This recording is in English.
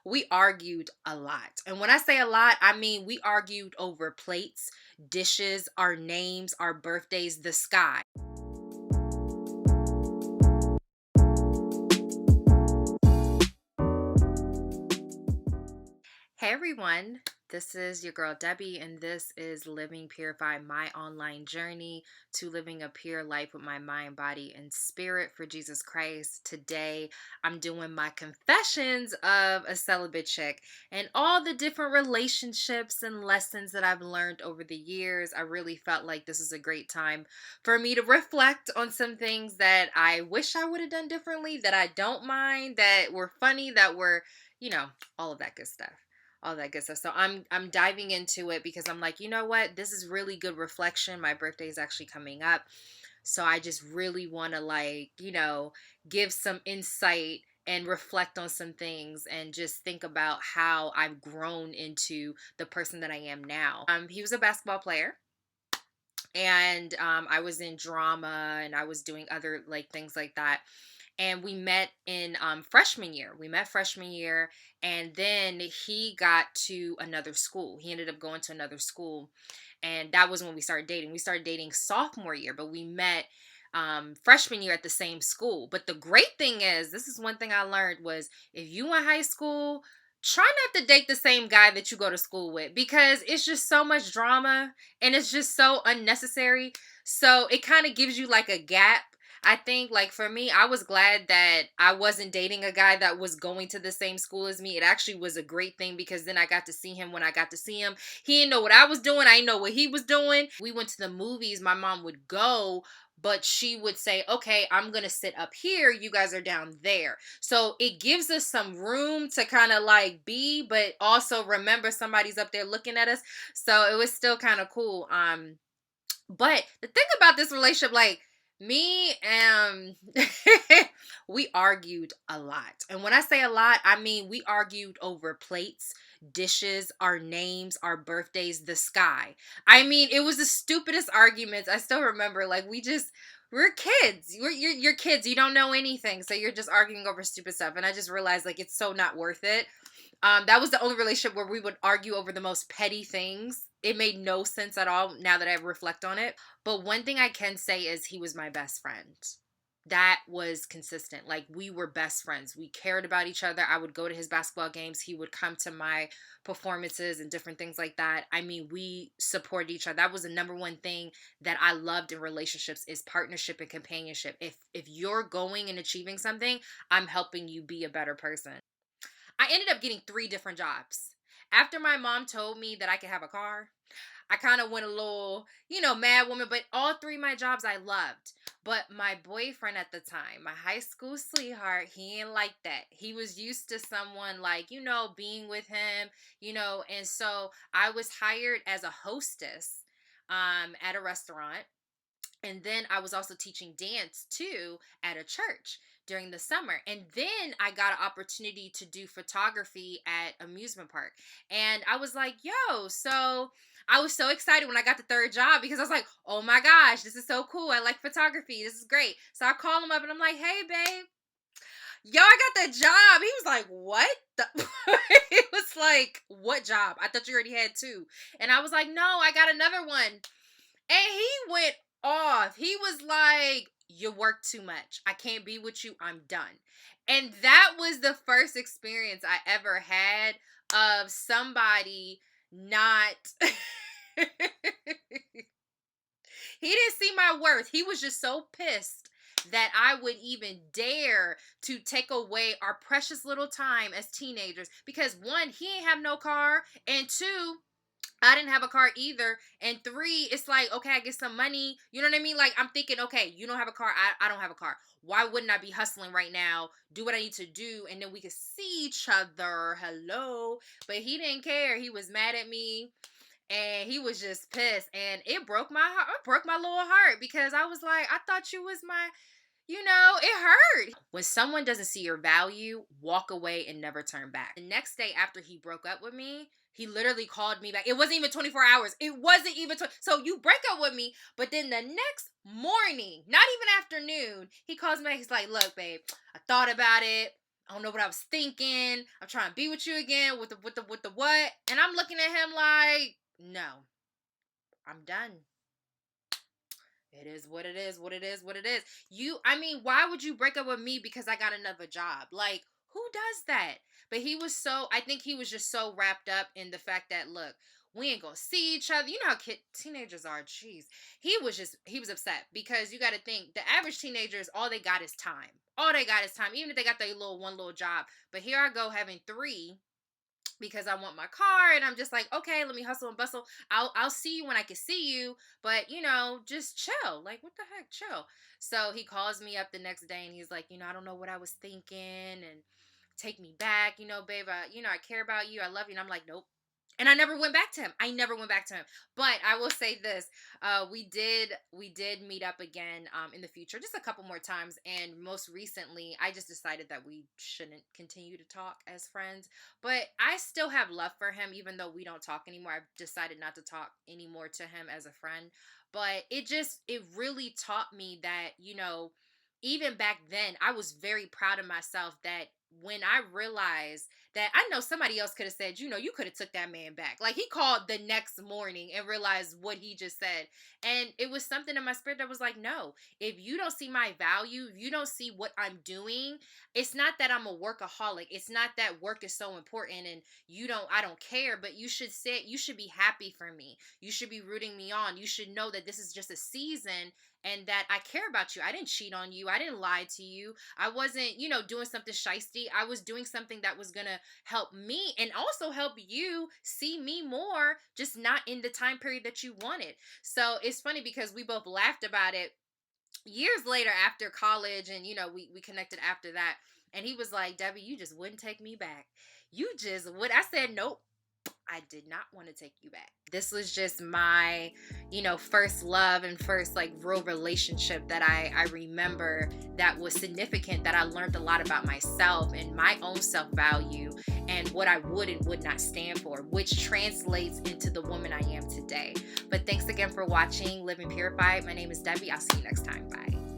we argued a lot. And when I say a lot, I mean we argued over plates, dishes, our names, our birthdays, the sky. Hey everyone, this is your girl Debbie, and this is Living Purified, my online journey to living a pure life with my mind, body, and spirit for Jesus Christ. Today, I'm doing my confessions of a celibate chick and all the different relationships and lessons that I've learned over the years. I really felt like this is a great time for me to reflect on some things that I wish I would have done differently, that I don't mind, that were funny, that were, all of that good stuff, all that good stuff. So I'm diving into it because I'm like, you know what? This is really good reflection. My birthday is actually coming up. So I just really want to give some insight and reflect on some things and just think about how I've grown into the person that I am now. He was a basketball player, and I was in drama and I was doing other like things like that. And we met in freshman year. We met freshman year, and then he got to another school. He ended up going to another school, and that was when we started dating. We started dating sophomore year, but we met freshman year at the same school. But the great thing is, this is one thing I learned was if you in high school, try not to date the same guy that you go to school with because it's just so much drama and it's just so unnecessary. So it kind of gives you like a gap. I think, like, for me, I was glad that I wasn't dating a guy that was going to the same school as me. It actually was a great thing because then I got to see him when I got to see him. He didn't know what I was doing. I didn't know what he was doing. We went to the movies. My mom would go, but she would say, okay, I'm going to sit up here. You guys are down there. So it gives us some room to kind of like be, but also remember somebody's up there looking at us. So it was still kind of cool. But the thing about this relationship, like, me and we argued a lot. And when I say a lot, I mean we argued over plates, dishes, our names, our birthdays, the sky. I mean, it was the stupidest arguments. I still remember, like, we're kids. You're kids. You don't know anything. So you're just arguing over stupid stuff. And I just realized, like, it's so not worth it. That was the only relationship where we would argue over the most petty things. It made no sense at all now that I reflect on it. But one thing I can say is he was my best friend. That was consistent. Like, we were best friends. We cared about each other. I would go to his basketball games. He would come to my performances and different things like that. I mean, we supported each other. That was the number one thing that I loved in relationships is partnership and companionship. If you're going and achieving something, I'm helping you be a better person. I ended up getting 3 different jobs. After my mom told me that I could have a car, I kind of went a little, mad woman, but all 3 of my jobs I loved. But my boyfriend at the time, my high school sweetheart, he ain't like that. He was used to someone like, being with him, and so I was hired as a hostess at a restaurant. And then I was also teaching dance too at a church during the summer. And then I got an opportunity to do photography at amusement park. And I was like, yo, so I was so excited when I got the 3rd job because I was like, oh my gosh, this is so cool. I like photography. This is great. So I call him up and I'm like, hey, babe, yo, I got that job. He was like, what? It was like, what job? I thought you already had 2. And I was like, no, I got another one. And he went off. He was like, you work too much. I can't be with you. I'm done. And that was the first experience I ever had of somebody not. He didn't see my worth. He was just so pissed that I would even dare to take away our precious little time as teenagers. Because 1, he ain't have no car. And 2, I didn't have a car either. And 3, it's like, okay, I get some money. You know what I mean? Like, I'm thinking, okay, you don't have a car. I don't have a car. Why wouldn't I be hustling right now? Do what I need to do. And then we could see each other. Hello. But he didn't care. He was mad at me. And he was just pissed. And it broke my heart. It broke my little heart because I was like, I thought you was my, it hurt. When someone doesn't see your value, walk away and never turn back. The next day after he broke up with me, he literally called me back. It wasn't even 24 hours. It wasn't even so you break up with me, but then the next morning, not even afternoon, he calls me back. He's like, look, babe, I thought about it. I don't know what I was thinking. I'm trying to be with you again with the what? And I'm looking at him like, no, I'm done. It is what it is, what it is, what it is. I mean, why would you break up with me because I got another job? Like, who does that? But I think he was just so wrapped up in the fact that, look, we ain't gonna see each other. You know how teenagers are. Jeez. He was upset because you got to think the average teenagers, all they got is time. All they got is time, even if they got their one little job. But here I go having three because I want my car, and I'm just like, okay, let me hustle and bustle. I'll see you when I can see you, but just chill. Like, what the heck, chill. So he calls me up the next day and he's like, I don't know what I was thinking, and take me back, babe. I care about you. I love you. And I'm like, nope. And I never went back to him. I never went back to him. But I will say this: we did meet up again in the future, just a couple more times. And most recently, I just decided that we shouldn't continue to talk as friends. But I still have love for him, even though we don't talk anymore. I've decided not to talk anymore to him as a friend. But it really taught me that even back then, I was very proud of myself that when I realized that I know somebody else could have said, you could have took that man back. Like, he called the next morning and realized what he just said. And it was something in my spirit that was like, no, if you don't see my value, if you don't see what I'm doing, it's not that I'm a workaholic. It's not that work is so important and I don't care, but you should be happy for me. You should be rooting me on. You should know that this is just a season and that I care about you. I didn't cheat on you. I didn't lie to you. I wasn't, doing something shisty. I was doing something that was going to help me and also help you see me more, just not in the time period that you wanted. So it's funny because we both laughed about it years later after college, and we connected after that. And he was like, Debbie, you just wouldn't take me back. You just would. I said, nope. I did not want to take you back. This was just my, first love and first like real relationship that I remember that was significant, that I learned a lot about myself and my own self-value and what I would and would not stand for, which translates into the woman I am today. But thanks again for watching Living Purified. My name is Debbie. I'll see you next time. Bye.